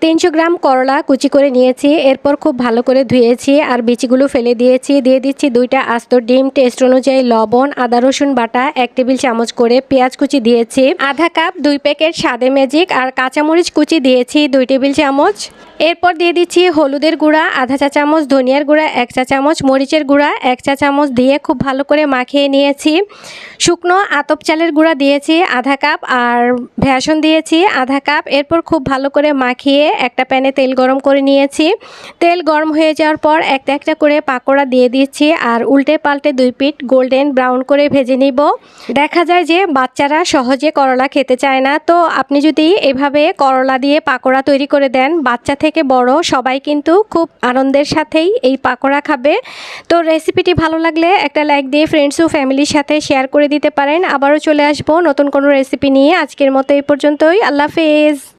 300 গ্রাম করলা কুচি করে নিয়েছি। এরপর খুব ভালো করে ধুয়েছি আর বিচিগুলো ফেলে দিয়েছি। দিয়ে দিচ্ছি 2টা আস্ত ডিম, টেস্ট অনুযায়ী লবণ, আদা রসুন বাটা 1 টেবিল চামচ করে, পেঁয়াজ কুচি দিয়েছি আধা কাপ, 2 প্যাকেট স্বাদে ম্যাজিক আর কাঁচামরিচ কুচি দিয়েছি 2 টেবিল চামচ। এরপর দিয়ে দিচ্ছি হলুদের গুঁড়া আধা চা চামচ, ধনিয়ার গুঁড়া 1 চা চামচ, মরিচের গুঁড়া 1 চা চামচ দিয়ে খুব ভালো করে মাখিয়ে নিয়েছি। শুকনো আতপ চালের গুঁড়া দিয়েছি আধা কাপ আর বেসন দিয়েছি আধা কাপ। এরপর খুব ভালো করে মাখিয়ে একটা প্যানে তেল গরম করে নিয়েছি। তেল গরম হয়ে যাওয়ার পর একটা একটা করে পাকোড়া দিয়ে দিচ্ছি আর উল্টে পাল্টে 2 পিঠ গোল্ডেন ব্রাউন করে ভেজে নিব। দেখা যায় যে বাচ্চারা সহজে করলা খেতে চায় না, তো আপনি যদি এভাবে করলা দিয়ে পাকোড়া তৈরি করে দেন, বাচ্চা থেকে বড় সবাই কিন্তু খুব আনন্দের সাথেই এই পাকোড়া খাবে। তো রেসিপিটি ভালো লাগলে একটা লাইক দিয়ে ফ্রেন্ডস ও ফ্যামিলির সাথে শেয়ার করে দিতে পারেন। আবারও চলে আসবো নতুন কোনো রেসিপি নিয়ে। আজকের মতো এই পর্যন্তই। আল্লাহ হাফেজ।